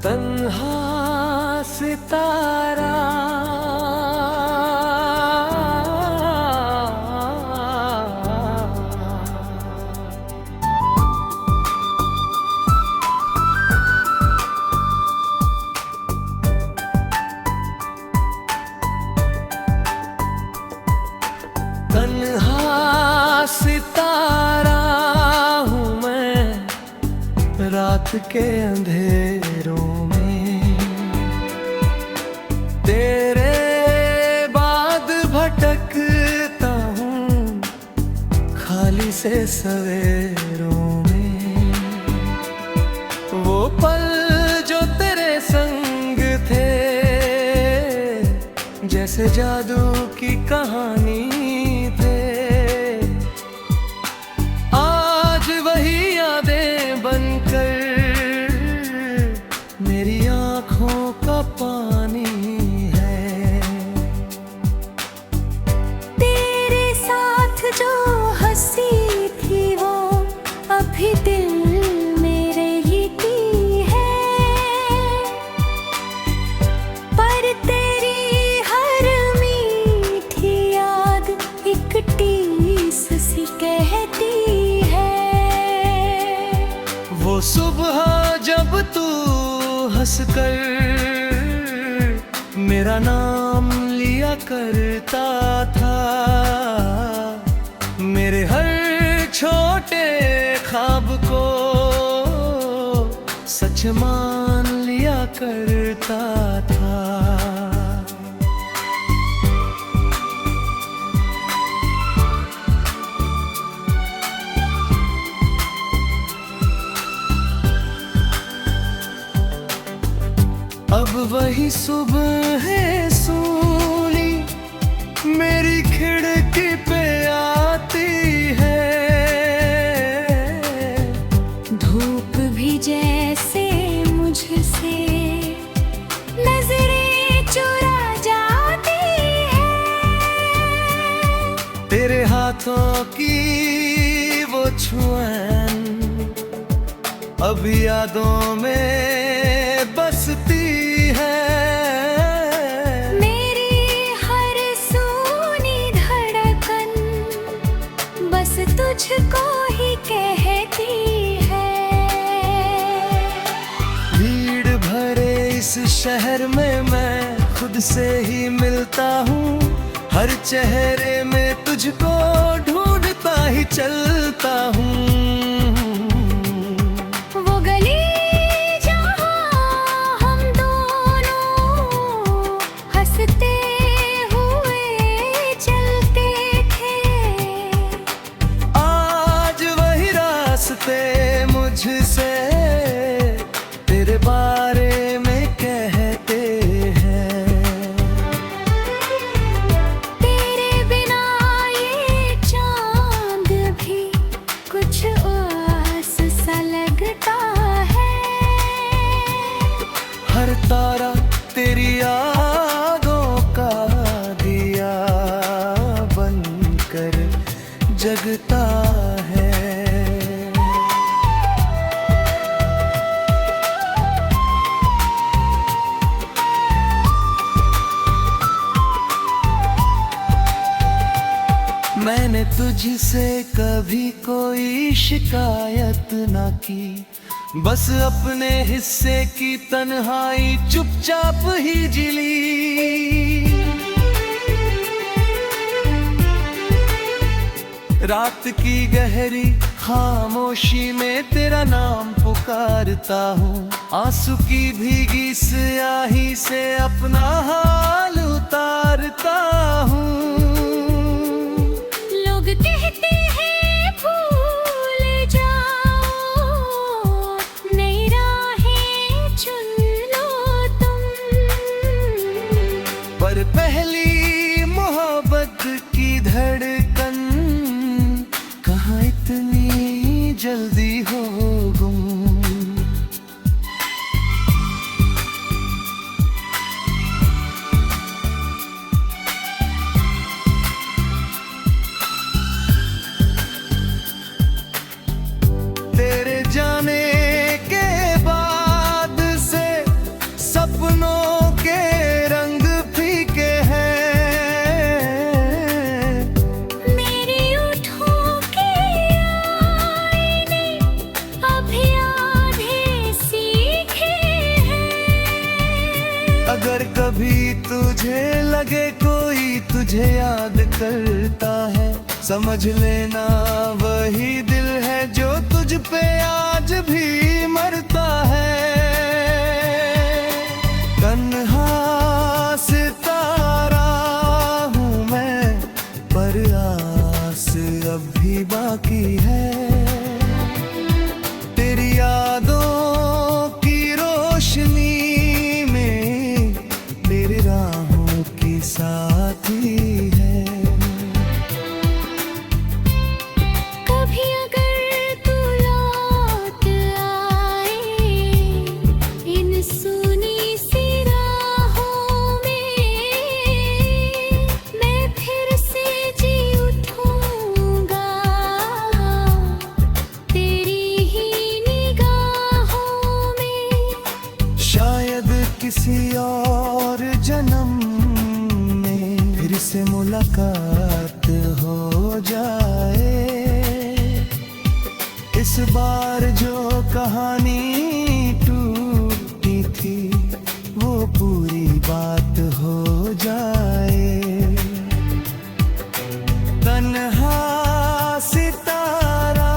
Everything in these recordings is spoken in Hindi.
तन्हा सितारा तन्हा सितारा हूँ मैं रात के अंधेरों में, तेरे बाद भटकता हूँ खाली से सवेरों में। वो पल जो तेरे संग थे जैसे जादू की कहानी थे, आज वही यादें बनकर मेरी आँखों का पानी है। तेरे साथ जो हंसी थी वो अभी दिल मेरे जीती है, पर तेरी हर मीठी याद एक टीस सी कहती है। वो सुबह जब तू हंसकर मेरा नाम लिया करता था, मेरे हर छोटे ख्वाब को सच मान लिया करता था। अब वही सुबह है सूनी मेरी खिड़की पे आती है, धूप भी जैसे मुझसे नजरें चुरा जाती है। तेरे हाथों की वो छुआन अब यादों में बसती है। मेरी हर सूनी धड़कन बस तुझको ही कहती है। भीड़ भरे इस शहर में मैं खुद से ही मिलता हूँ, हर चेहरे में तुझको ढूंढता ही चलता हूँ। वो गली जहाँ हम दोनों हंसते हुए चलते थे, आज वही रास्ते मुझसे तेरे बारे में कहते हैं। तेरे बिना ये चांद भी कुछ उदास सा लगता है। हर तारा तेरी यादों का दिया बनकर जगता है। मैंने तुझसे कभी कोई शिकायत ना की, बस अपने हिस्से की तन्हाई चुपचाप ही जिली। रात की गहरी खामोशी में तेरा नाम पुकारता हूँ, आंसू की भीगी स्याही से अपना हाल उतारता हूँ। लोग कहते हैं भूल जाओ, नई राहें चुन लो तुम, पर पहली मोहब्बत की धड़कन कहाँ इतनी जल्दी हो गुम। लगे कोई तुझे याद करता है, समझ लेना वही दिल है जो तुझ पे आज भी मरता है। तन्हा सितारा हूँ मैं, पर आस अब भी बाकी है। तेरी यादों की रोशनी में मेरी राहों की साथी है। कभी अगर तू लौट आए इन सुनी सी राहों में, मैं फिर से जी उठूंगा तेरी ही निगाहों में। शायद किसी और जन्म में फिर से मुलाकात हो जाए। इस बार जो कहानी टूटी थी वो पूरी बात हो जाए। तन्हा सितारा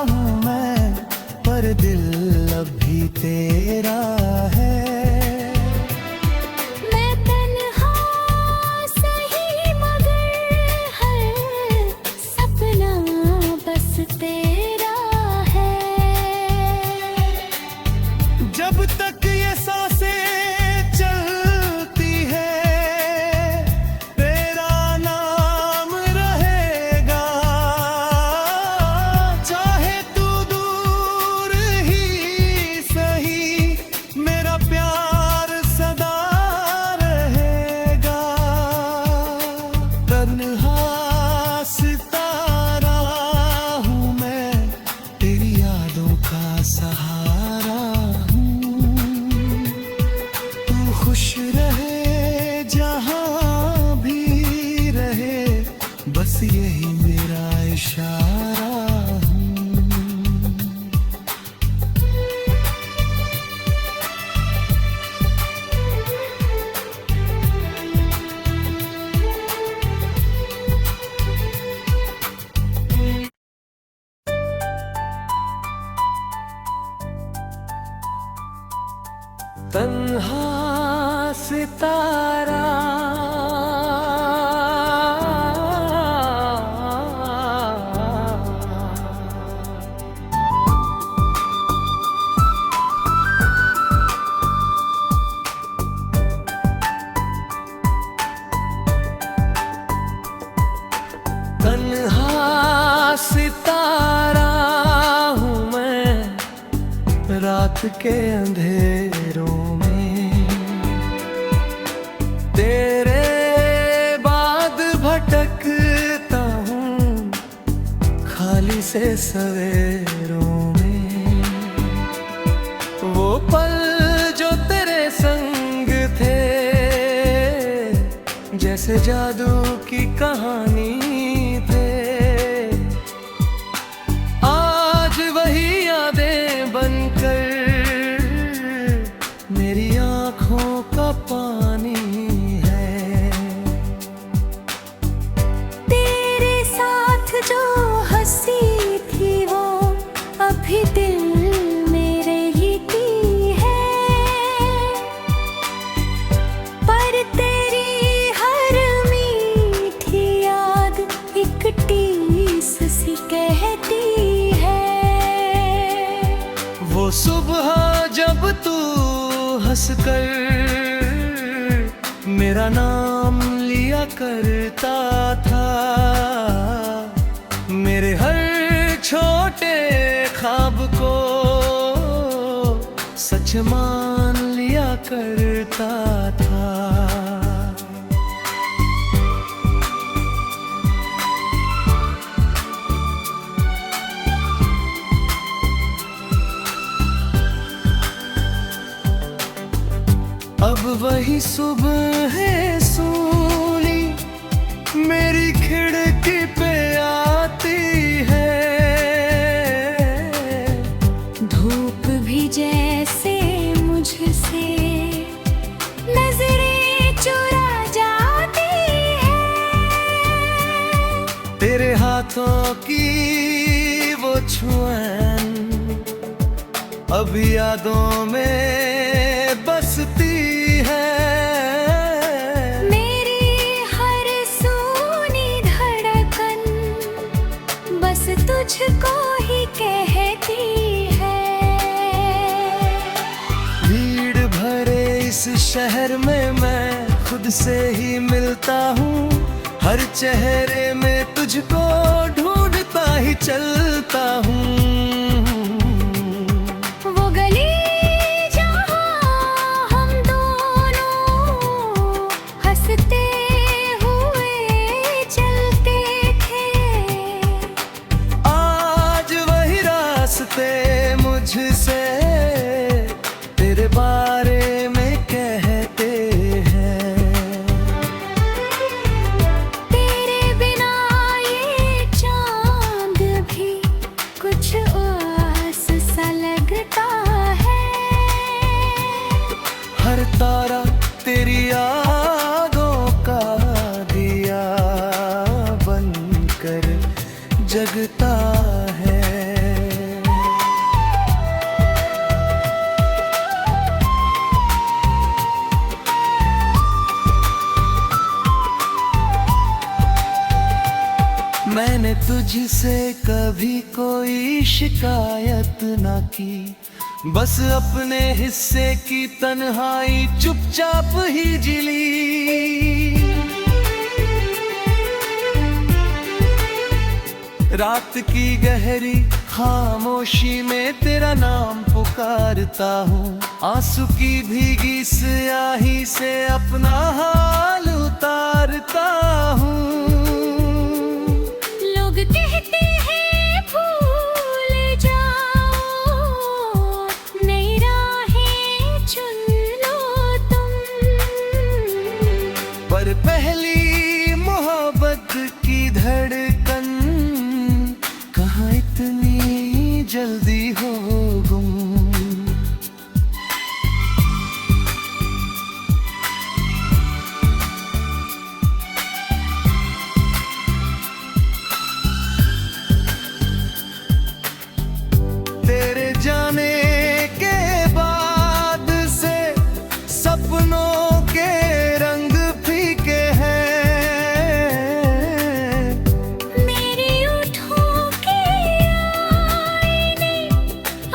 हूँ मैं, पर दिल अब भी तेरा है। मैं तन्हा सही मगर हर सपना बस तेरा है। जब तक ये सांसें चलती है तेरा नाम रहेगा। चाहे तू दूर ही सही, मेरा प्यार सदा रहेगा। तन्हा सितारा हूँ मैं, तेरी यादों का सहारा हूँ। तू खुश रहे जहाँ भी रहे, बस यही मेरा इशारा हूँ। तन्हा सितारा तन्हा सितारा हूँ मैं, रात के अंधेरों में तेरे बाद भटकता हूँ खाली से सवेरों में। वो पल जो तेरे संग थे जैसे जादू की कहानी थे, आज वही यादें बनकर मेरी आँखों का पानी है। तेरे साथ जो हंसी थी वो अभी दिल मेरे जीती है, पर तेरी हर मीठी याद एक टीस सी कहती है। वो सुबह जब तू हंसकर मेरा नाम लिया करता था, मेरे हर छोटे ख्वाब को सच मान लिया करता था। अब वही सुबह है सूनी मेरी खिड़की पे आती है। धूप भी जैसे मुझसे नजरें चुरा जा की वो छुअन अब यादों में बसती है। मेरी हर सूनी धड़कन बस तुझको ही कहती है। भीड़ भरे इस शहर में मैं खुद से ही मिलता हूँ, हर चेहरे में तुझको ढूंढता ही चलता हूँ। वो गली जहाँ हम दोनों हंसते हुए चलते थे, आज वही रास्ते मुझसे तेरे बारे में कहते हैं। तेरे बिना ये चांद भी कुछ उदास सा लगता है। हर तारा तेरी यादों का दिया बनकर जगता है। मैंने तुझसे कभी कोई शिकायत ना की, बस अपने हिस्से की तन्हाई चुपचाप ही जिली। रात की गहरी खामोशी में तेरा नाम पुकारता हूँ, आंसू की भीगी स्याही से अपना हाल उतारता हूँ। लोग कहते हैं भूल जाओ, नई राहें चुन लो तुम, पर पहली मोहब्बत की धड़कन कहाँ इतनी जल्दी हो गुम। तेरे जाने के बाद से सपनों के रंग फीके हैं। मेरी होठों के आईने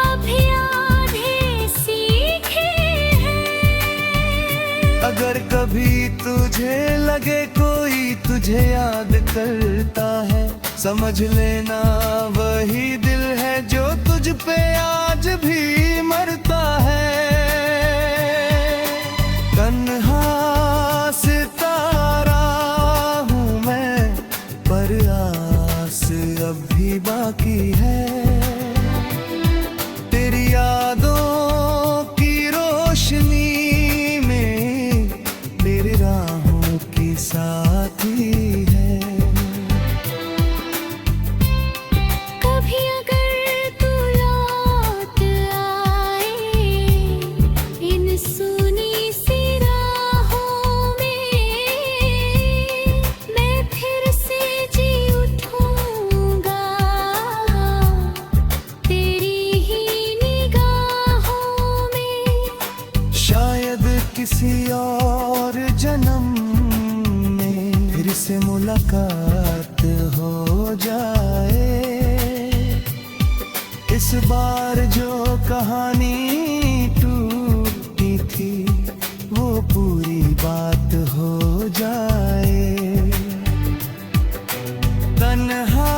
अभी आधे सीखे हैं। अगर कभी तुझे लगे कोई तुझे याद करता है, समझ लेना वही दिल है जो तुझ पे आज भी मरता है। तन्हा सितारा हूँ मैं, पर आस अब भी बाकी है। तेरी यादों की रोशनी में मेरी राहों की साथी है। कभी अगर तू लौट आए इन सुनी सी राहों में, मैं फिर से जी उठूंगा तेरी ही निगाहों में। शायद किसी और जन्म में फिर से मुलाकात हो जाए। इस बार जो कहानी टूटी थी वो पूरी बात हो जाए। तन्हा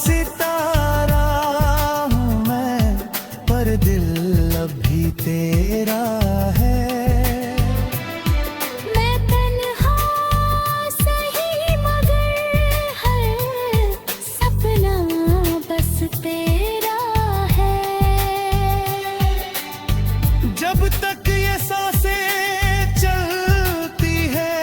सितारा हूँ मैं, पर दिल अब भी तेरा है। मैं तन्हा सही मगर हर सपना बस तेरा है। जब तक ये सांसें चलती है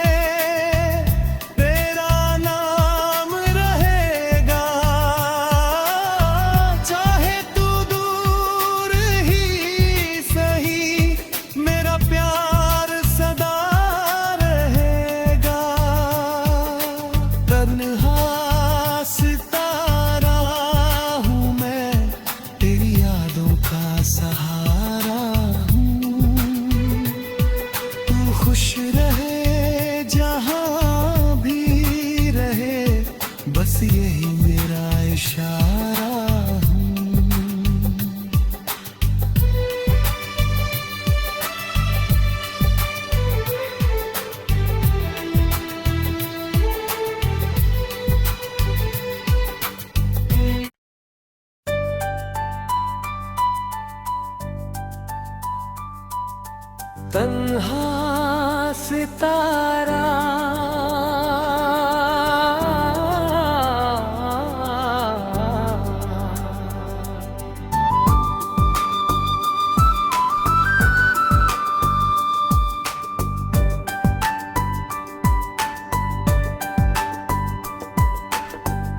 तन्हा सितारा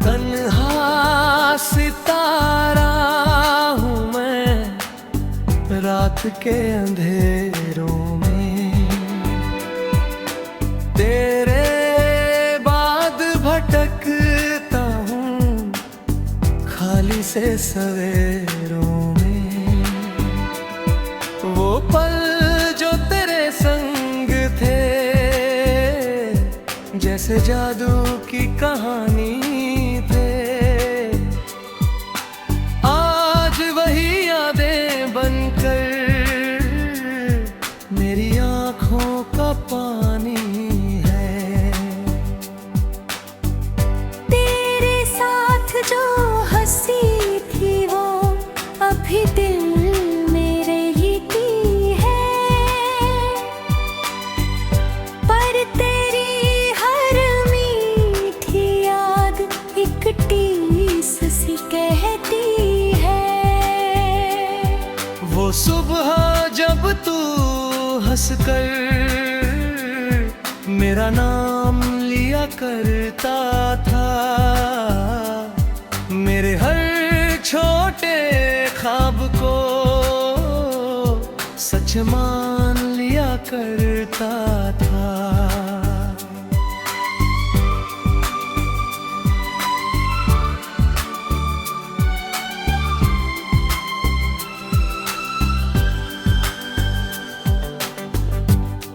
तन्हा सितारा हूँ मैं रात के अंधेरों में, तेरे बाद भटकता हूँ खाली से सवेरों में। वो पल जो तेरे संग थे जैसे जादू की कहानी थे, आज वही यादें बनकर मेरी आँखों का पानी है। तेरे साथ जो हंसी थी वो अभी दिल में रहती है, पर तेरी हर मीठी याद एक टीस सी कहती है। वो सुबह जब तू हंसकर मेरा नाम लिया करता था, मेरे हर छोटे ख्वाब को सच मान लिया करता था।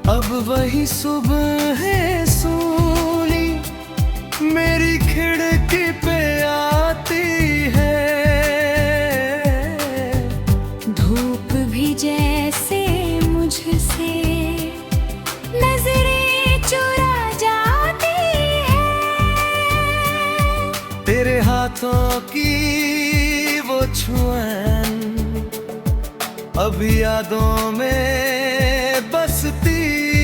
अब वही सुबह है सूली मेरी खिड़की पे आती है, धूप भी जैसे मुझसे नजरें चुरा जाती है। तेरे हाथों की वो छुआन अब यादों में बसती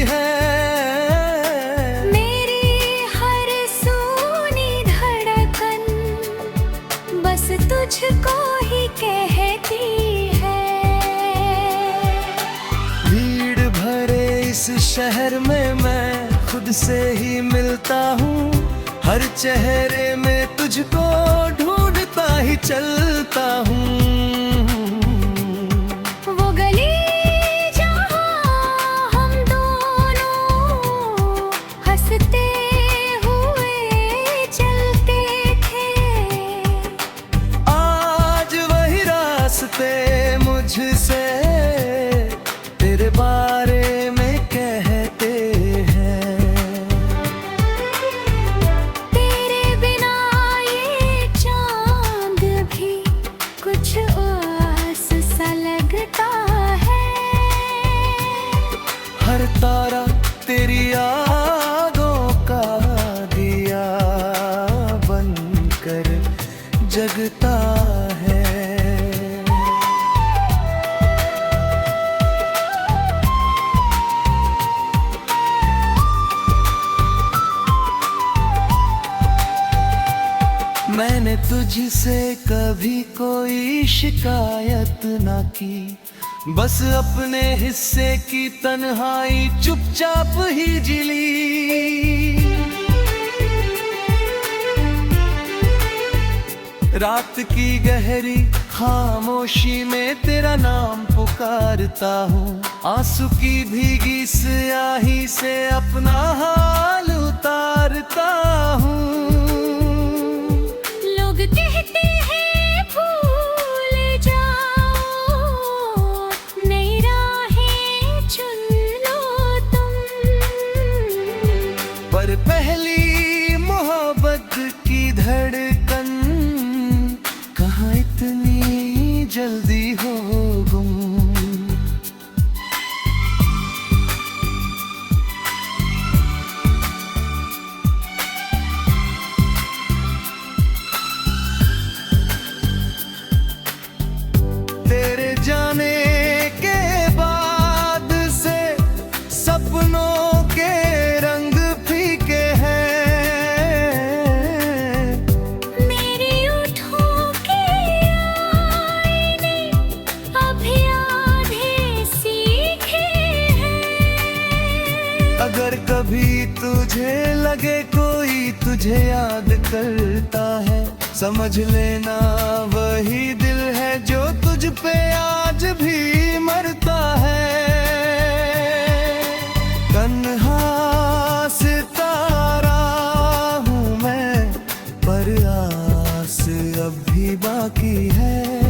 है। मेरी हर सूनी धड़कन बस तुझको ही कहती है। भीड़ भरे इस शहर में मैं खुद से ही मिलता हूँ, हर चेहरे में तुझको ढूंढता ही चलता हूँ। वो गली जहाँ हम दोनों हंसते हुए चलते थे, आज वही रास्ते मुझसे तेरे बारे में कहते हैं। तेरे बिना ये चांद भी कुछ उदास सा लगता है। हर तारा तेरी यादों का दिया बनकर जगता है। मैंने तुझसे कभी कोई शिकायत ना की, बस अपने हिस्से की तन्हाई चुपचाप ही जिली। रात की गहरी खामोशी में तेरा नाम पुकारता हूँ, आंसू की भीगी स्याही से अपना हाल उतारता हूँ। लोग कहते हैं भूल जाओ, नई राहें चुन लो तुम, पर पहली मोहब्बत की धड़कन कहाँ इतनी जल्दी हो गुम। के कोई तुझे याद करता है, समझ लेना वही दिल है जो तुझ पे आज भी मरता है। तन्हा सितारा हूँ मैं, पर आस अब भी बाकी है।